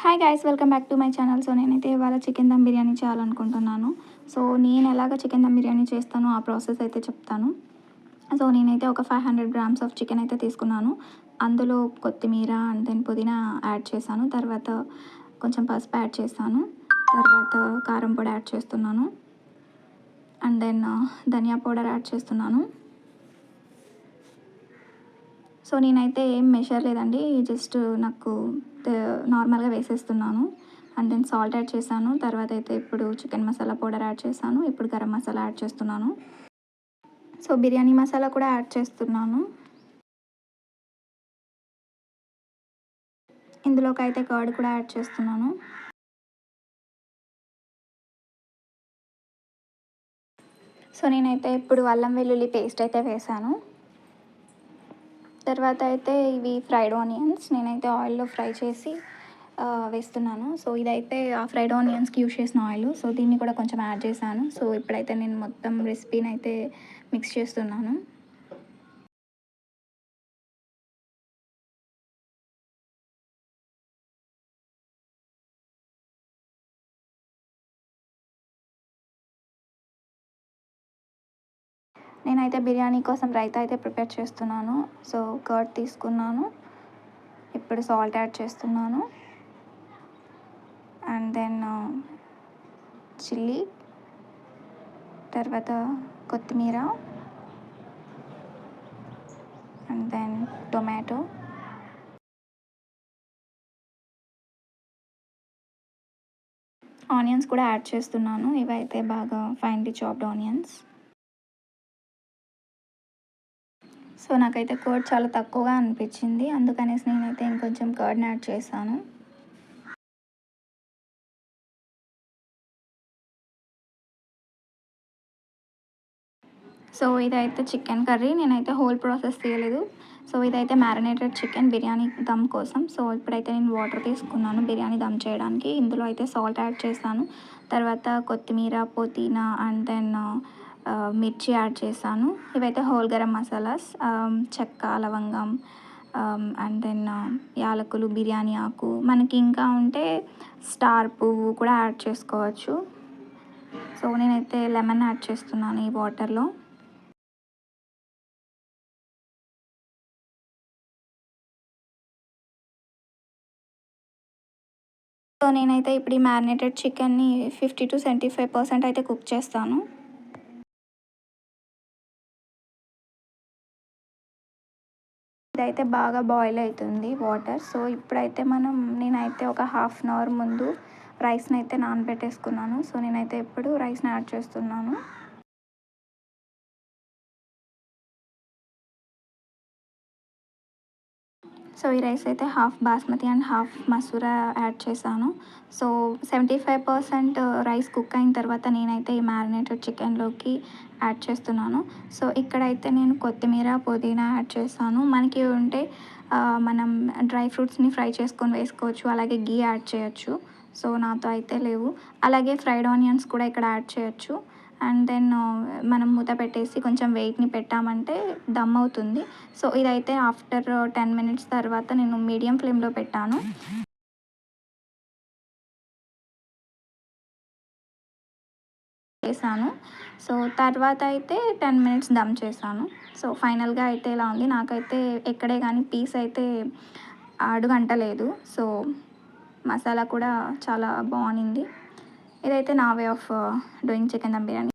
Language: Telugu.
Hi guys, welcome back to my channel. So నేనైతే ఇవాళ చికెన్ దమ్ బిర్యానీ చేయాలనుకుంటున్నాను. సో నేను ఎలాగ చికెన్ దమ్ బిర్యానీ చేస్తానో ఆ ప్రాసెస్ అయితే చెప్తాను. సో నేనైతే ఒక 500 గ్రామ్స్ ఆఫ్ చికెన్ అయితే తీసుకున్నాను. అందులో కొత్తిమీర అండ్ దెన్ పుదీనా యాడ్ చేశాను. తర్వాత కొంచెం పసుపు యాడ్ చేశాను. తర్వాత కారం పొడి యాడ్ చేస్తున్నాను. అండ్ దెన్ ధనియా పౌడర్ యాడ్ చేస్తున్నాను. సో నేనైతే ఏం మెషర్ లేదండి, జస్ట్ నాకు నార్మల్గా వేసేస్తున్నాను. అండ్ దెన్ సాల్ట్ యాడ్ చేశాను. తర్వాత అయితే ఇప్పుడు చికెన్ మసాలా పౌడర్ యాడ్ చేశాను. ఇప్పుడు గరం మసాలా యాడ్ చేస్తున్నాను. సో బిర్యానీ మసాలా కూడా యాడ్ చేస్తున్నాను. ఇందులోకి అయితే కర్డ్ కూడా యాడ్ చేస్తున్నాను. సో నేనైతే ఇప్పుడు అల్లం వెల్లుల్లి పేస్ట్ అయితే వేశాను. తర్వాత అయితే ఇవి ఫ్రైడ్ ఆనియన్స్ నేనైతే ఆయిల్లో ఫ్రై చేసి వేస్తున్నాను. సో ఇదైతే ఆ ఫ్రైడ్ ఆనియన్స్కి యూజ్ చేసిన ఆయిల్. సో దీన్ని కూడా కొంచెం యాడ్ చేశాను. సో ఇప్పుడైతే నేను మొత్తం రెసిపీని అయితే మిక్స్ చేస్తున్నాను. నేనైతే బిర్యానీ కోసం రైతా అయితే ప్రిపేర్ చేస్తున్నాను. సో కర్డ్ తీసుకున్నాను. ఇప్పుడు సాల్ట్ యాడ్ చేస్తున్నాను. అండ్ దెన్ చిల్లీ, తర్వాత కొత్తిమీర, అండ్ దెన్ టొమాటో, ఆనియన్స్ కూడా యాడ్ చేస్తున్నాను. ఇవైతే బాగా ఫైన్లీ చాప్డ్ ఆనియన్స్. సో నాకైతే కర్డ్ చాలా తక్కువగా అనిపించింది, అందుకనేసి నేనైతే ఇంకొంచెం కర్డ్ని యాడ్ చేశాను. సో ఇదైతే చికెన్ కర్రీ. నేనైతే హోల్ ప్రాసెస్ తీయలేదు. సో ఇదైతే మ్యారినేటెడ్ చికెన్ బిర్యానీ దమ్ కోసం. సో ఇప్పుడైతే నేను వాటర్ తీసుకున్నాను బిర్యానీ దమ్ చేయడానికి. ఇందులో అయితే సాల్ట్ యాడ్ చేశాను. తర్వాత కొత్తిమీర, పుదీనా అండ్ దెన్ మిర్చి యాడ్ చేశాను. ఇవైతే హోల్ గరం మసాలాస్, చెక్క, లవంగం, అండ్ దెన్ యాలకులు, బిర్యానీ ఆకు, మనకి ఇంకా ఉంటే స్టార్ పువ్వు కూడా యాడ్ చేసుకోవచ్చు. సో నేనైతే లెమన్ యాడ్ చేస్తున్నాను ఈ వాటర్లో. సో నేనైతే ఇప్పుడు ఈ మ్యారినేటెడ్ చికెన్ని 50-75% అయితే కుక్ చేస్తాను. ఇదైతే బాగా బాయిల్ అవుతుంది వాటర్. సో ఇప్పుడైతే నేనైతే ఒక హాఫ్ అన్ అవర్ ముందు రైస్ని అయితే నానబెట్టేసుకున్నాను. సో నేనైతే ఇప్పుడు రైస్ని యాడ్ చేస్తున్నాను. సో ఈ రైస్ అయితే half basmati and half Masura add చేశాను. సో 75% రైస్ కుక్ అయిన తర్వాత నేనైతే ఈ మ్యారినేటెడ్ చికెన్లోకి యాడ్ చేస్తున్నాను. సో ఇక్కడైతే నేను కొత్తిమీర, పుదీనా యాడ్ చేశాను. మనకి ఉంటే మనం డ్రై ఫ్రూట్స్ని ఫ్రై చేసుకొని వేసుకోవచ్చు, అలాగే గీ యాడ్ చేయొచ్చు. సో నాతో అయితే లేవు. అలాగే ఫ్రైడ్ ఆనియన్స్ కూడా ఇక్కడ యాడ్ చేయొచ్చు. అండ్ దెన్ మనం మూత పెట్టేసి కొంచెం వెయిట్ని పెట్టామంటే దమ్ అవుతుంది. సో ఇదైతే ఆఫ్టర్ 10 మినిట్స్ తర్వాత నేను మీడియం ఫ్లేమ్లో పెట్టాను. చేశాను. సో తర్వాత అయితే 10 మినిట్స్ దమ్ చేశాను. సో ఫైనల్గా అయితే ఇలా ఉంది. నాకైతే ఎక్కడే కానీ పీస్ అయితే అడుగంటలేదు. సో మసాలా కూడా చాలా బాగుంది. ఇదైతే నా way of doing chicken dum biryani.